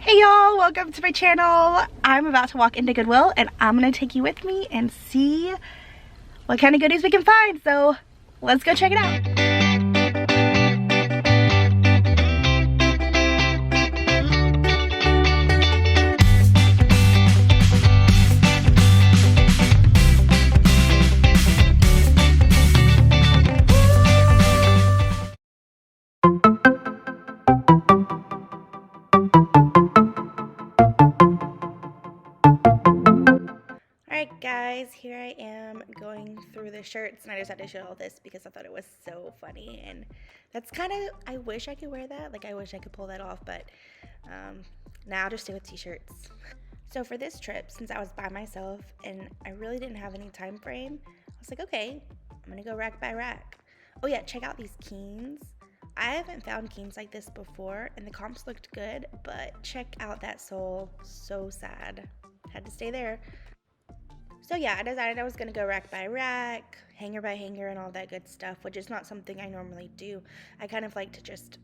Hey y'all, welcome to my channel. I'm about to walk into Goodwill and I'm gonna take you with me and see what kind of goodies we can find. So let's go check it out. Alright guys, here I am going through the shirts, and I just had to show all this because I thought it was so funny, and that's kind of, I wish I could wear that, like I wish I could pull that off, but now I'll just stay with t-shirts. So for this trip, since I was by myself and I really didn't have any time frame, I was like, okay, I'm gonna go rack by rack. Oh yeah, check out these Keens. I haven't found Keens like this before, and the comps looked good, but check out that sole, so sad. Had to stay there. So yeah, I decided I was gonna go rack by rack, hanger by hanger, and all that good stuff, which is not something I normally do. I kind of like to just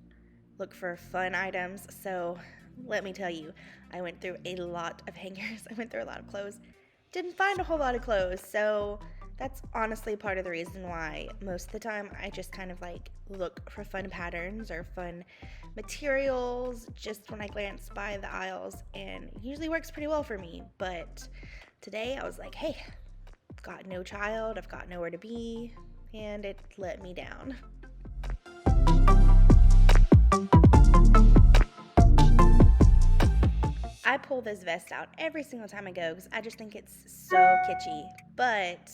look for fun items. So let me tell you, I went through a lot of hangers. I went through a lot of clothes. Didn't find a whole lot of clothes. So that's honestly part of the reason why most of the time I just kind of like look for fun patterns or fun materials just when I glance by the aisles, and it usually works pretty well for me. But today I was like, hey, I've got no child, I've got nowhere to be, and it let me down. I pull this vest out every single time I go because I just think it's so kitschy, but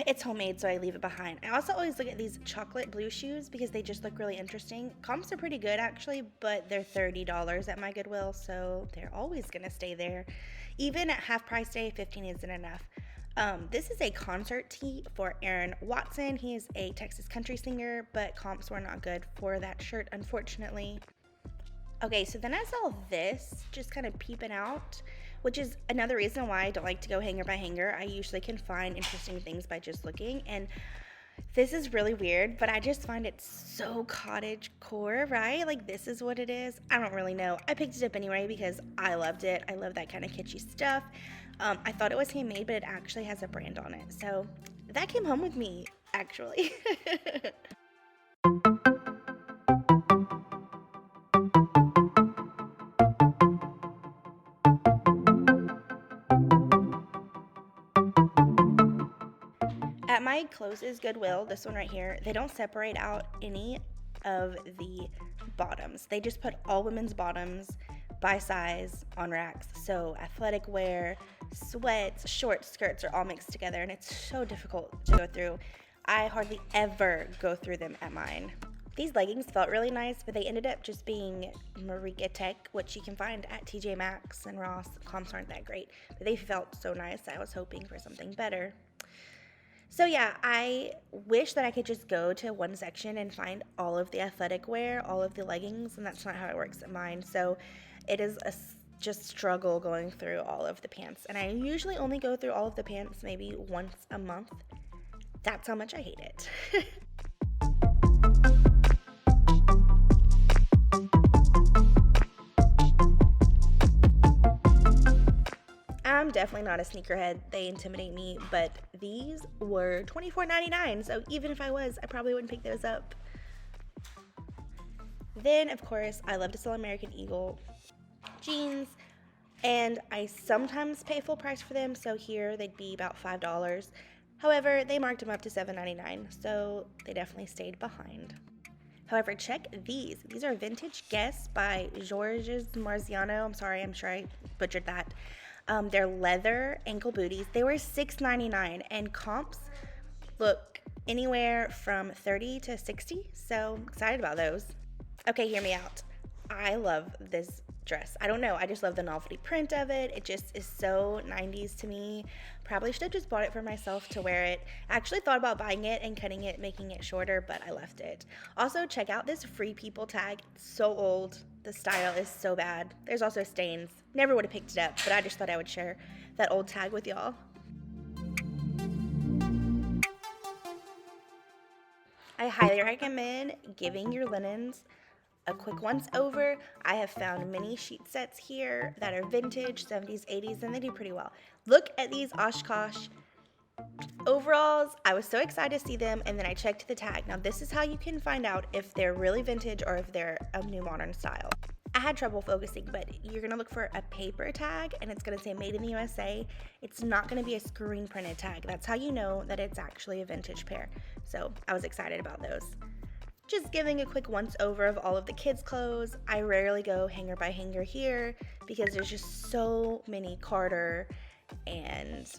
it's homemade, so I leave it behind. I also always look at these chocolate blue shoes because they just look really interesting. Comps are pretty good actually, but they're $30 at my Goodwill, so they're always gonna stay there. Even at half price day, 15 isn't enough. This is a concert tee for Aaron Watson. He is a Texas country singer, but comps were not good for that shirt, unfortunately. Okay, so then I saw this just kind of peeping out, which is another reason why I don't like to go hanger by hanger. I usually can find interesting things by just looking, and this is really weird, but I just find it so cottage core, right? Like, this is what it is. I don't really know. I picked it up anyway because I loved it. I love that kind of kitschy stuff. I thought it was handmade, but it actually has a brand on it. So that came home with me, actually. At my closest Goodwill, this one right here, they don't separate out any of the bottoms. They just put all women's bottoms by size on racks. So athletic wear, sweats, short skirts are all mixed together, and it's so difficult to go through. I hardly ever go through them at mine. These leggings felt really nice, but they ended up just being Marika Tech, which you can find at TJ Maxx and Ross. Comps aren't that great, but they felt so nice. I was hoping for something better. So yeah, I wish that I could just go to one section and find all of the athletic wear, all of the leggings, and that's not how it works at mine. So it is a just struggle going through all of the pants. And I usually only go through all of the pants maybe once a month. That's how much I hate it. I'm definitely not a sneakerhead. They intimidate me, but these were $24.99, so even if I was, I probably wouldn't pick those up. Then, of course, I love to sell American Eagle jeans, and I sometimes pay full price for them, so here they'd be about $5. However, they marked them up to $7.99, so they definitely stayed behind. However, check these. These are vintage Guess by Georges Marziano. I'm sorry, I'm sure I butchered that. They're leather ankle booties. They were $6.99, and comps look anywhere from 30 to 60, so I'm excited about those. Okay, hear me out. I love this dress. I don't know, I just love the novelty print of it. It just is so 90s to me. Probably should have just bought it for myself to wear it. I actually thought about buying it and cutting it, making it shorter, but I left it. Also, check out this Free People tag. It's so old. The style is so bad. There's also stains. Never would have picked it up, but I just thought I would share that old tag with y'all. I highly recommend giving your linens a quick once over. I have found many sheet sets here that are vintage, 70s, 80s, and they do pretty well. Look at these Oshkosh overalls. I was so excited to see them, and then I checked the tag. Now this is how you can find out if they're really vintage or if they're a new modern style. I had trouble focusing, but you're gonna look for a paper tag and it's gonna say made in the USA. It's not gonna be a screen printed tag. That's how you know that it's actually a vintage pair. So I was excited about those. Just giving a quick once over of all of the kids' clothes. I rarely go hanger by hanger here because there's just so many Carter and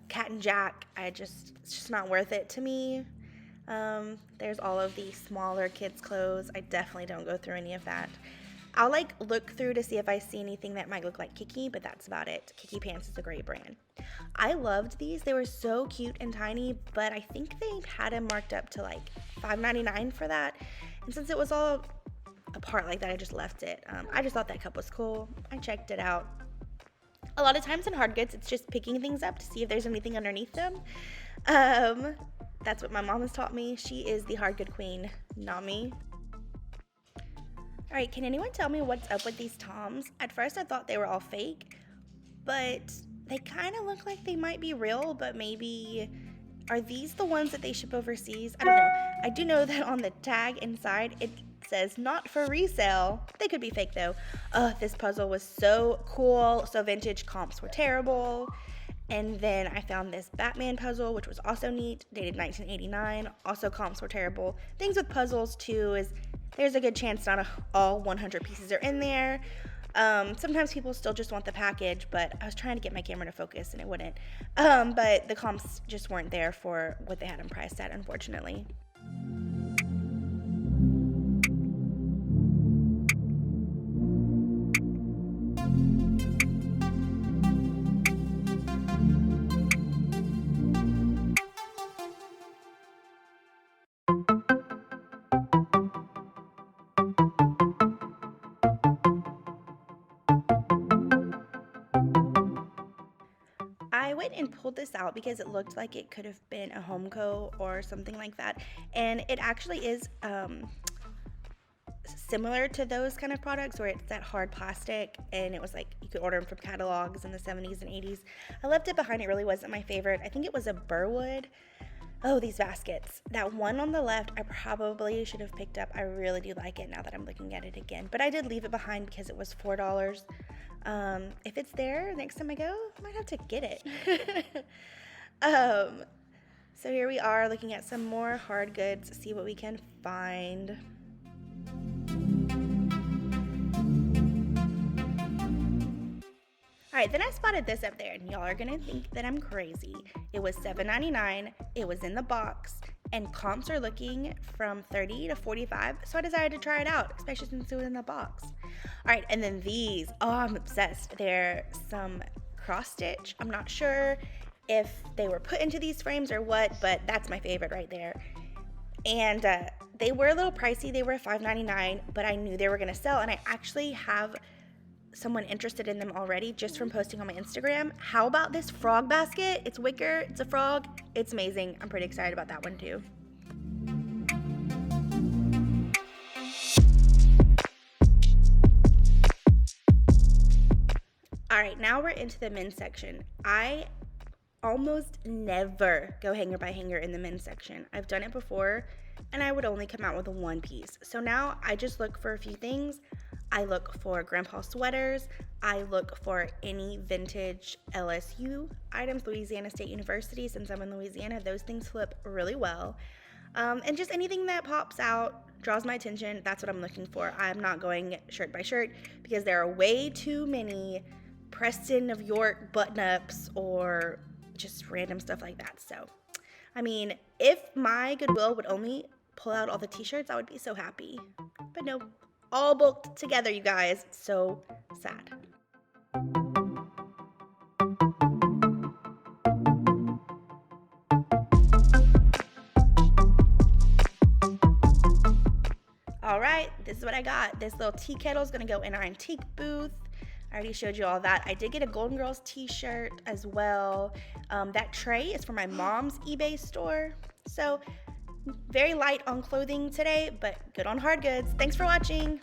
Cat and Jack. It's just not worth it to me. There's all of the smaller kids' clothes. I definitely don't go through any of that. I'll look through to see if I see anything that might look like Kiki, but that's about it. Kiki Pants is a great brand. I loved these. They were so cute and tiny, but I think they had them marked up to like $5.99 for that. And since it was all apart like that, I just left it. I just thought that cup was cool. I checked it out. A lot of times in hard goods, it's just picking things up to see if there's anything underneath them. That's what my mom has taught me. She is the hard good queen, not me. All right, can anyone tell me what's up with these Toms? At first I thought they were all fake, but they kind of look like they might be real, but maybe, are these the ones that they ship overseas? I don't know. I do know that on the tag inside, it says not for resale. They could be fake though. This puzzle was so cool, so vintage. Comps were terrible. And then I found this Batman puzzle, which was also neat, dated 1989. Also comps were terrible. Things with puzzles too is there's a good chance not all 100 pieces are in there. Sometimes people still just want the package, but I was trying to get my camera to focus and it wouldn't. But the comps just weren't there for what they had them priced at, unfortunately. I went and pulled this out because it looked like it could have been a Homeco or something like that, and it actually is similar to those kind of products where it's that hard plastic, and it was like you could order them from catalogs in the 70s and 80s. I left it behind. It really wasn't my favorite. I think it was a Burwood. Oh, these baskets. That one on the left I probably should have picked up. I really do like it now that I'm looking at it again, but I did leave it behind because it was $4. If it's there next time I go, I might have to get it. So here we are looking at some more hard goods, see what we can find. Alright, then I spotted this up there, and y'all are gonna think that I'm crazy. It was $7.99, it was in the box, and comps are looking from 30 to 45, so I decided to try it out, especially since it was in the box. Alright, and then these, oh, I'm obsessed. They're some cross stitch. I'm not sure if they were put into these frames or what, but that's my favorite right there. And they were a little pricey. They were $5.99, but I knew they were gonna sell, and I actually have someone interested in them already just from posting on my Instagram. How about this frog basket? It's wicker, it's a frog, it's amazing. I'm pretty excited about that one too. All right, now we're into the men's section. I almost never go hanger by hanger in the men's section. I've done it before and I would only come out with one piece. So now I just look for a few things. I look for grandpa sweaters. I look for any vintage LSU items, Louisiana State University. Since I'm in Louisiana, those things flip really well. And just anything that pops out, draws my attention, that's what I'm looking for. I'm not going shirt by shirt because there are way too many Preston of York button-ups or just random stuff like that. So, I mean, if my Goodwill would only pull out all the t-shirts, I would be so happy. But no. All booked together, you guys. So sad. All right, this is what I got. This little tea kettle is gonna go in our antique booth. I already showed you all that. I did get a Golden Girls t-shirt as well. That tray is for my mom's eBay store. So very light on clothing today, but good on hard goods. Thanks for watching.